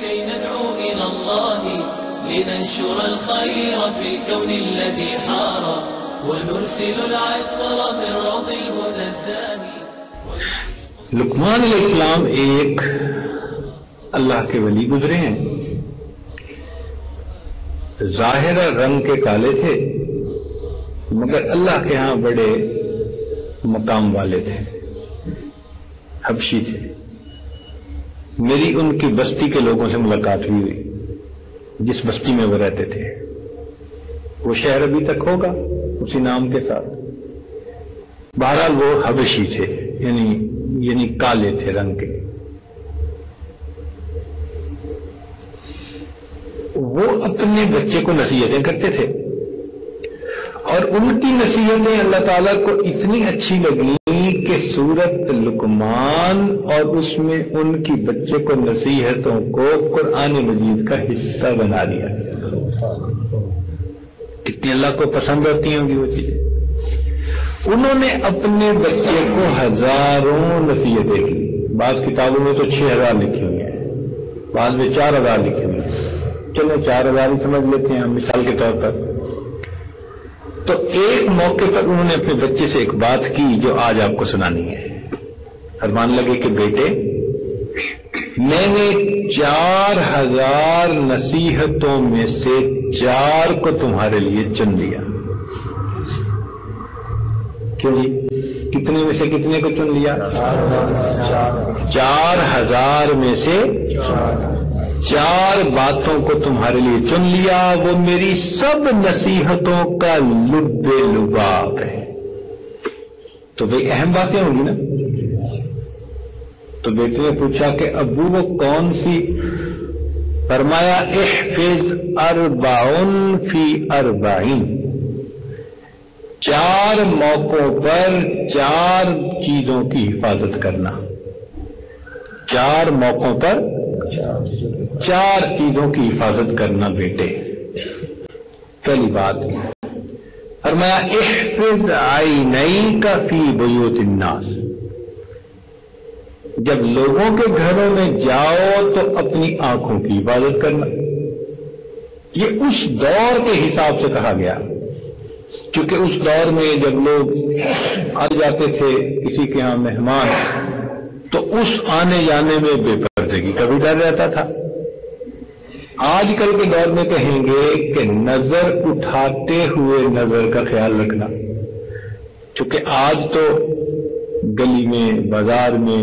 كي ندعو إلى الله لننشر الخير في الكون الذي حار ونرسل العطر من روض الهدى الزاهي. لقمان علیہ السلام ایک اللہ کے ولی گزرے ہیں. ظاہر رنگ کے کالے تھے مگر اللہ کے ہاں بڑے مقام والے تھے. حبشی تھے. میری ان کی بستی کے لوگوں سے ملاقات ہوئی جس بستی میں وہ رہتے تھے. وہ شہر ابھی تک ہوگا اسی نام کے ساتھ. بہرحال وہ حبشی تھے یعنی کالے تھے رنگ کے. وہ اپنے بچے کو نصیحتیں کرتے تھے اور ان کی نصیحتیں اللہ تعالیٰ کو اتنی اچھی لگی کہ سورت لقمان اور اس میں ان کی بچے کو نصیحتوں کو قرآن مجید کا حصہ بنا دیا. کتنی اللہ کو پسند ہوتی ہوں گی وہ چیزیں. انہوں نے اپنے بچے کو ہزاروں نصیحتیں کی. بعض کتابوں میں تو 6000 لکھی ہوئی ہیں, بعض میں 4000 لکھی ہوئی ہیں. چلو 4000 ہی سمجھ لیتے ہیں ہم مثال کے طور پر. تو ایک موقع پر انہوں نے اپنے بچے سے ایک بات کی جو آج آپ کو سنانی ہے. فرمان لگے کہ بیٹے میں نے 4000 نصیحتوں میں سے 4 کو تمہارے لیے چن لیا. کیوں جی؟ کتنے میں سے کتنے کو چن لیا؟ 4000 میں سے 4 باتوں کو تمہارے لیے چن لیا. وہ میری سب نصیحتوں کا لب لباب ہے. تو بھئی اہم باتیں ہوں گی نا. تو بیٹے نے پوچھا کہ ابو وہ کون سی؟ فرمایا احفظ 40 فی 40. 4 موقعوں پر 4 چیزوں کی حفاظت کرنا. 4 موقعوں پر 4 چیزوں کی حفاظت کرنا بیٹے. پہلی بات فرمایا احفظ عینیک فی بیوت الناس. جب لوگوں کے گھروں میں جاؤ تو اپنی آنکھوں کی حفاظت کرنا. یہ اس دور کے حساب سے کہا گیا کیونکہ اس دور میں جب لوگ آ جاتے تھے کسی کے ہاں مہمان تو اس آنے جانے میں بے پردگی کا بھی ڈر رہتا تھا. آج کل کے دور میں کہیں گے کہ نظر اٹھاتے ہوئے نظر کا خیال رکھنا. کیونکہ آج تو گلی میں بازار میں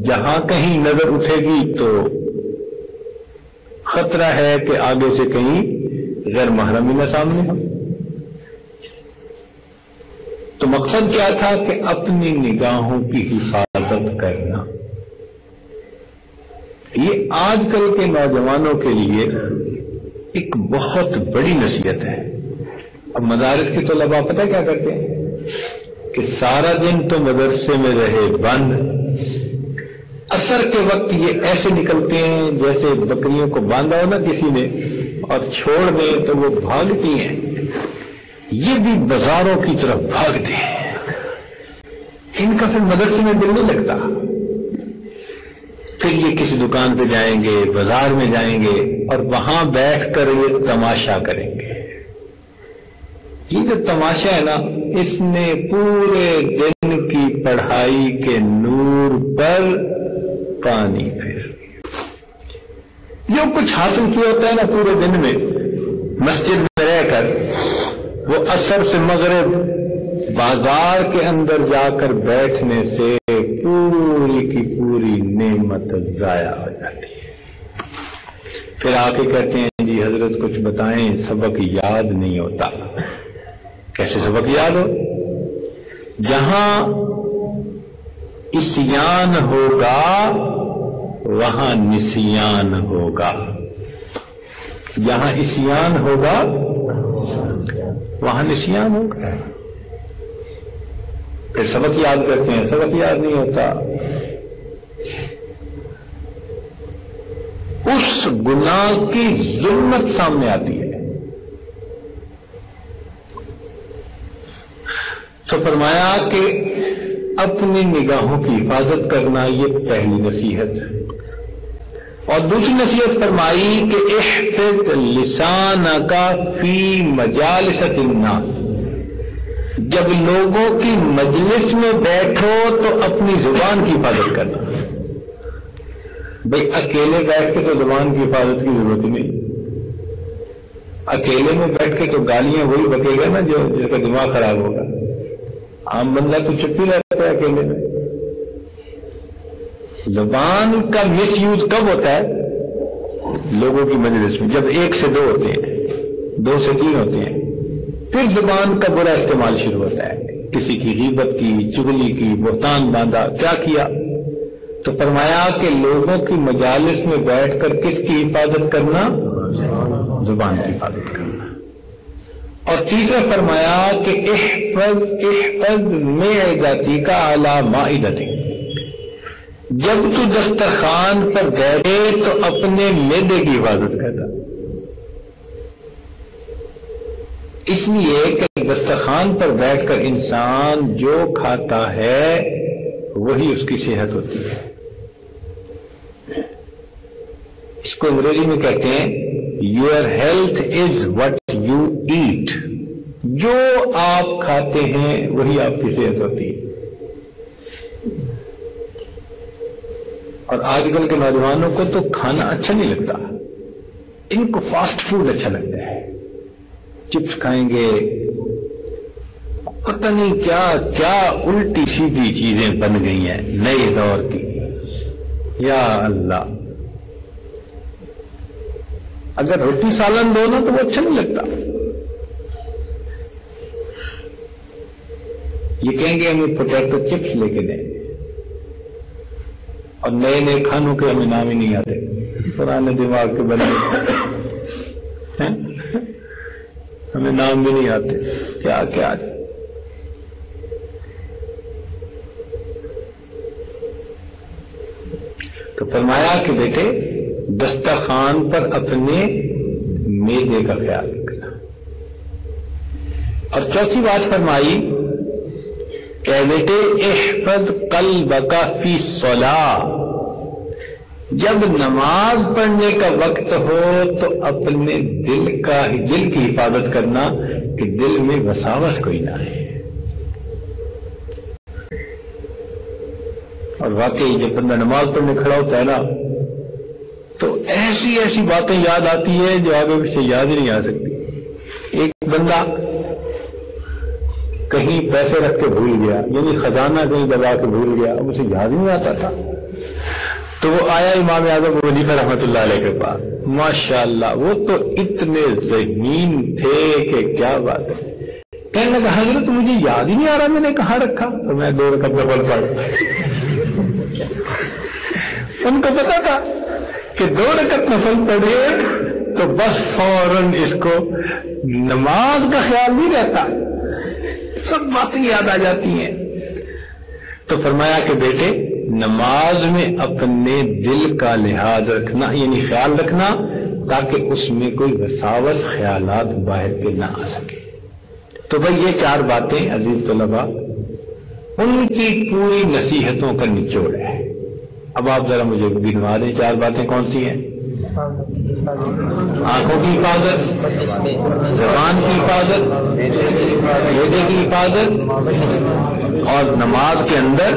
جہاں کہیں نظر اٹھے گی تو خطرہ ہے کہ آگے سے کہیں غیر محرم نہ سامنے ہو. تو مقصد کیا تھا کہ اپنی نگاہوں کی حفاظت کرنا. یہ آج کل کے نوجوانوں کے لیے ایک بہت بڑی نصیحت ہے. اب مدارس کے طلباء پتہ کیا کرتے ہیں کہ سارا دن تو مدرسے میں رہے بند, عصر کے وقت یہ ایسے نکلتے ہیں جیسے بکریوں کو باندھا ہو نا کسی نے اور چھوڑ دیں تو وہ بھاگتی ہیں. یہ بھی بازاروں کی طرف بھاگتے ہیں. ان کا پھر مدرسے میں دل نہیں لگتا. پھر یہ کسی دکان پہ جائیں گے, بازار میں جائیں گے اور وہاں بیٹھ کر یہ تماشا کریں گے. یہ جو تماشا ہے نا اس نے پورے دن کی پڑھائی کے نور پر پانی پھیر جو کچھ حاصل کیا ہوتا ہے نا پورے دن میں مسجد میں رہ کر, وہ عصر سے مغرب بازار کے اندر جا کر بیٹھنے سے پوری کی پوری نعمت ضائع ہو جاتی ہے. پھر آ کے کہتے ہیں جی حضرت کچھ بتائیں, سبق یاد نہیں ہوتا. کیسے سبق یاد ہو؟ جہاں عصیان ہوگا وہاں نسیان ہوگا. جہاں عصیان ہوگا وہاں نسیان ہوگا. پھر سبق یاد کرتے ہیں, سبق یاد نہیں ہوتا. اس گناہ کی ظلمت سامنے آتی ہے. تو فرمایا کہ اپنی نگاہوں کی حفاظت کرنا یہ پہلی نصیحت ہے. اور دوسری نصیحت فرمائی کہ احفظ لسانک فی مجالس الناس، جب لوگوں کی مجلس میں بیٹھو تو اپنی زبان کی حفاظت کرنا. بھئی اکیلے بیٹھ کے تو زبان کی حفاظت کی ضرورت نہیں. اکیلے میں بیٹھ کے تو گالیاں وہی بکے گا نا جس کا دماغ خراب ہوگا. عام بندہ تو چپ ہی رہتا ہے اکیلے میں. زبان کا مس یوز کب ہوتا ہے؟ لوگوں کی مجلس میں، جب 1 سے 2 ہوتے ہیں، 2 سے 3 ہوتے ہیں، پھر زبان کا برا استعمال شروع ہوتا ہے. کسی کی غیبت کی، چغلی کی، بہتان باندھا، کیا کیا. تو فرمایا کہ لوگوں کی مجالس میں بیٹھ کر کس کی حفاظت کرنا؟ زبان کی حفاظت کرنا. اور تیسرا فرمایا کہ احفظ معدتک علی مائدتک، جب تو دسترخوان پر بیٹھے تو اپنے معدے کی حفاظت کرنا. اس لیے کہ دسترخوان پر بیٹھ کر انسان جو کھاتا ہے وہی اس کی صحت ہوتی ہے. اس کو انگریزی میں کہتے ہیں your health is what you eat. جو آپ کھاتے ہیں وہی آپ کی صحت ہوتی ہے. اور آج کل کے نوجوانوں کو تو کھانا اچھا نہیں لگتا، ان کو فاسٹ فوڈ اچھا لگتا ہے. چپس کھائیں گے، پتہ نہیں کیا کیا الٹی سیدھی چیزیں بن گئی ہیں نئے دور کی. یا اللہ، اگر روٹی سالن دو نا تو وہ اچھا نہیں لگتا. یہ کہیں گے ہمیں پوٹیٹو چپس لے کے دیں، اور نئے نئے کھانوں کے ہمیں نام ہی نہیں آتے، پرانے دماغ کے بنے ہمیں نام بھی نہیں آتے. کیا کیا تو فرمایا کہ بیٹے دسترخوان پر اپنے میدے کا خیال رکھنا. اور چوتھی بات فرمائی کہ بیٹے احفظ قلبک فی الصلاۃ، جب نماز پڑھنے کا وقت ہو تو اپنے دل کی حفاظت کرنا کہ دل میں وساوس کوئی نہ آئے. اور واقعی جب بندہ نماز پڑھنے کھڑا ہوتا ہے نا تو ایسی ایسی باتیں یاد آتی ہے جو آگے پیچھے یاد ہی نہیں آ سکتی. ایک بندہ کہیں پیسے رکھ کے بھول گیا، یعنی خزانہ کہیں دبا کے بھول گیا، اب اسے یاد نہیں آتا تھا. تو وہ آیا امام اعظم وظیفہ رحمۃ اللہ علیہ کے پاس. ماشاءاللہ وہ تو اتنے ذہین تھے کہ کیا بات ہے. کہنے لگا حضرت مجھے یاد ہی نہیں آ رہا میں نے کہاں رکھا. تو میں 2 رکعت نفل پڑھ. ان کو پتا تھا کہ 2 رکعت نفل پڑھے تو بس فوراً اس کو نماز کا خیال نہیں رہتا، سب باتیں یاد آ جاتی ہیں. تو فرمایا کہ بیٹے نماز میں اپنے دل کا لحاظ رکھنا، یعنی خیال رکھنا، تاکہ اس میں کوئی وساوس خیالات باہر کے نہ آ سکے. تو بھئی یہ 4 باتیں عزیز طلباء ان کی پوری نصیحتوں کا نچوڑ ہے. اب آپ ذرا مجھے گنوا دیں 4 باتیں کون سی ہیں؟ آنکھوں کی حفاظت، زبان کی حفاظت، معدے کی حفاظت، اور نماز کے اندر.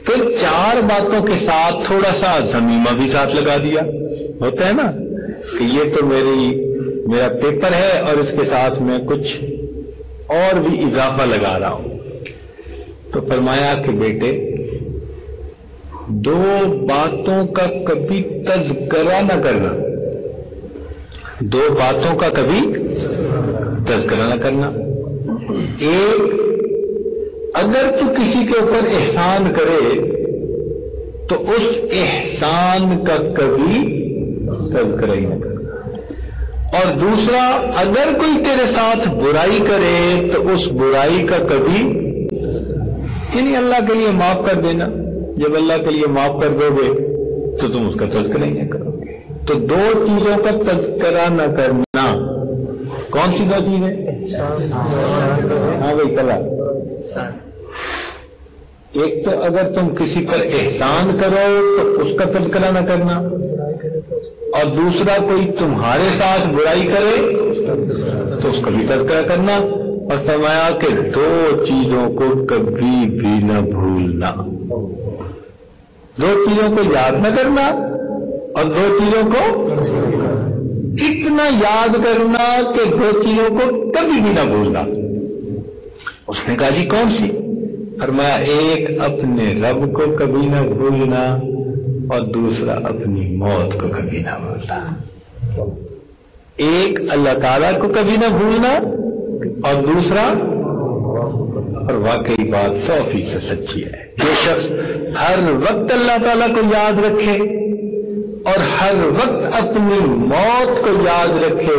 پھر 4 باتوں کے ساتھ تھوڑا سا ضمیمہ بھی ساتھ لگا دیا. ہوتا ہے نا کہ یہ تو میرا پیپر ہے اور اس کے ساتھ میں کچھ اور بھی اضافہ لگا رہا ہوں. تو فرمایا کہ بیٹے 2 باتوں کا کبھی تذکرہ نہ کرنا. 2 باتوں کا کبھی تذکرہ نہ کرنا. ایک، اگر تو کسی کے اوپر احسان کرے تو اس احسان کا کبھی تذکرہ ہی نہ کرنا. اور دوسرا، اگر کوئی تیرے ساتھ برائی کرے تو اس برائی کا کبھی، یعنی اللہ کے لیے معاف کر دینا. جب اللہ کے لیے معاف کر دو گے تو تم اس کا تذکرہ ہی نہ کرو گے. تو 2 چیزوں کا تذکرہ نہ کرنا. کون سی 2 چیزیں؟ ہاں بھائی کلا. ایک تو اگر تم کسی پر احسان کرو تو اس کا تذکرہ نہ کرنا، اور دوسرا کوئی تمہارے ساتھ برائی کرے تو اس کا بھی تذکرہ کرنا، اور فرمایا کہ دو چیزوں کو کبھی بھی نہ بھولنا، دو چیزوں کو یاد نہ کرنا اور دو چیزوں کو اتنا یاد کرنا کہ دو چیزوں کو کبھی بھی نہ بھولنا۔ اس نے کہا جی کون سی؟ فرمایا ایک اپنے رب کو کبھی نہ بھولنا اور دوسرا اپنی موت کو کبھی نہ بھولنا۔ ایک اللہ تعالیٰ کو کبھی نہ بھولنا اور دوسرا، اور واقعی بات 100% سچی ہے، جو شخص ہر وقت اللہ تعالیٰ کو یاد رکھے اور ہر وقت اپنی موت کو یاد رکھے،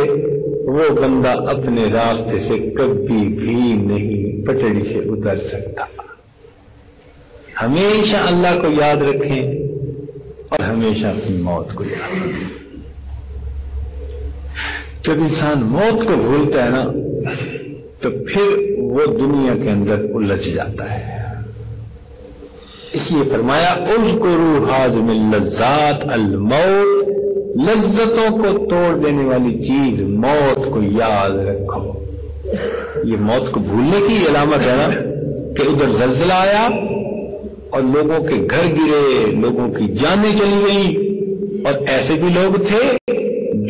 وہ بندہ اپنے راستے سے کبھی بھی نہیں پٹڑی سے اتر سکتا۔ ہمیشہ اللہ کو یاد رکھیں اور ہمیشہ اپنی موت کو یاد رکھیں۔ جب انسان موت کو بھولتا ہے نا تو پھر وہ دنیا کے اندر الجھ جاتا ہے۔ اس لیے فرمایا اذکروا حازم اللذات الموت، لذتوں کو توڑ دینے والی چیز موت کو یاد رکھو۔ یہ موت کو بھولنے کی علامت ہے نا کہ ادھر زلزلہ آیا اور لوگوں کے گھر گرے، لوگوں کی جانیں چلی گئیں، اور ایسے بھی لوگ تھے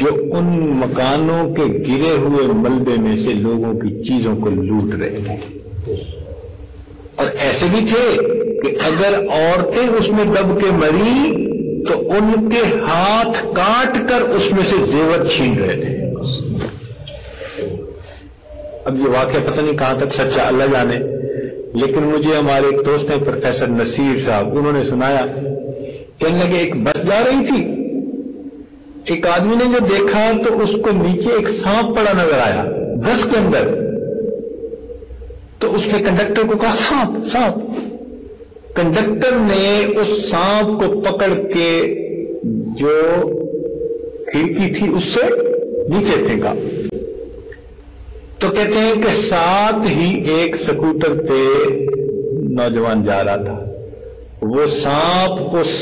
جو ان مکانوں کے گرے ہوئے ملبے میں سے لوگوں کی چیزوں کو لوٹ رہے تھے، اور ایسے بھی تھے کہ اگر عورتیں اس میں دب کے مری تو ان کے ہاتھ کاٹ کر اس میں سے زیور چھین رہے تھے۔ اب یہ واقعہ پتہ نہیں کہاں تک سچا اللہ جانے، لیکن مجھے ہمارے ایک دوست ہیں پروفیسر نصیر صاحب، انہوں نے سنایا، کہنے لگے ایک بس جا رہی تھی، ایک آدمی نے جو دیکھا تو اس کو نیچے ایک سانپ پڑا نظر آیا بس کے اندر، تو اس نے کنڈکٹر کو کہا سانپ سانپ۔ کنڈکٹر نے اس سانپ کو پکڑ کے جو کھڑکی تھی اس سے نیچے پھینکا، تو کہتے ہیں کہ ساتھ ہی ایک سکوٹر پہ نوجوان جا رہا تھا، وہ سانپ اس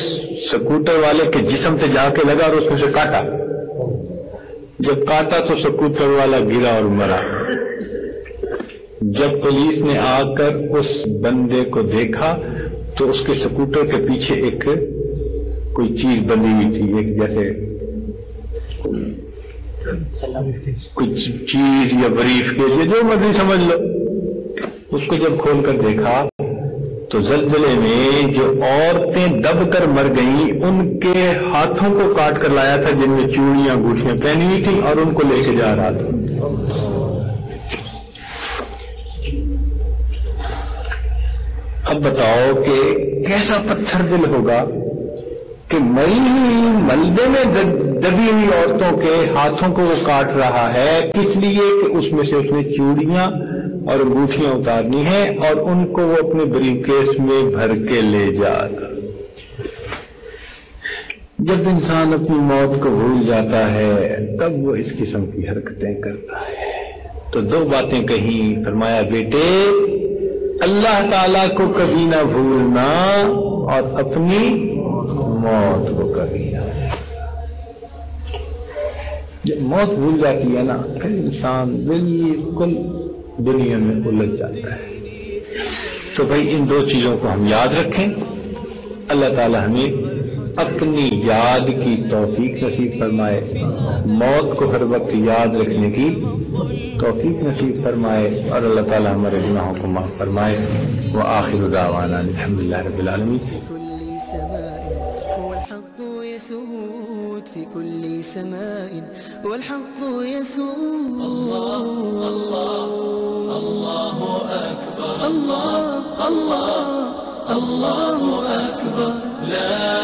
سکوٹر والے کے جسم پہ جا کے لگا اور اس میں سے کاٹا، جب کاٹا تو سکوٹر والا گرا اور مرا۔ جب پولیس نے آ کر اس بندے کو دیکھا تو اس کے سکوٹر کے پیچھے ایک کوئی چیز بندھی ہوئی تھی، ایک جیسے کچھ چیز یا بریف کیس یا جو مرضی سمجھ لو، اس کو جب کھول کر دیکھا تو زلزلے میں جو عورتیں دب کر مر گئیں ان کے ہاتھوں کو کاٹ کر لایا تھا، جن میں چوڑیاں انگوٹھیاں پہنی ہوئی تھیں، اور ان کو لے کے جا رہا تھا۔ اب بتاؤ کہ کیسا پتھر دل ہوگا کہ مری ہوئی ملبے میں دبی ہوئی عورتوں کے ہاتھوں کو وہ کاٹ رہا ہے، کس لیے کہ اس میں سے اس نے چوڑیاں اور انگوٹھیاں اتارنی ہیں اور ان کو وہ اپنے بریف کیس میں بھر کے لے جا رہا۔ جب انسان اپنی موت کو بھول جاتا ہے تب وہ اس قسم کی حرکتیں کرتا ہے۔ تو دو باتیں کہیں، فرمایا بیٹے اللہ تعالیٰ کو کبھی نہ بھولنا اور اپنی موت کو کبھی نہ۔ جب موت بھول جاتی ہے نا پھر انسان بالکل دنیا میں الجھ جاتا ہے۔ تو بھائی ان دو چیزوں کو ہم یاد رکھیں، اللہ تعالیٰ ہمیں اپنی یاد کی توفیق نصیب فرمائے، موت کو ہر وقت یاد رکھنے کی توفیق نصیب فرمائے، اور اللہ تعالیٰ ہمارے گناہوں کو معاف فرمائے۔ وآخر دعوانا الحمدللہ رب العالمین۔ في كل سماء والحق يسود الله الله الله أكبر الله الله الله أكبر لا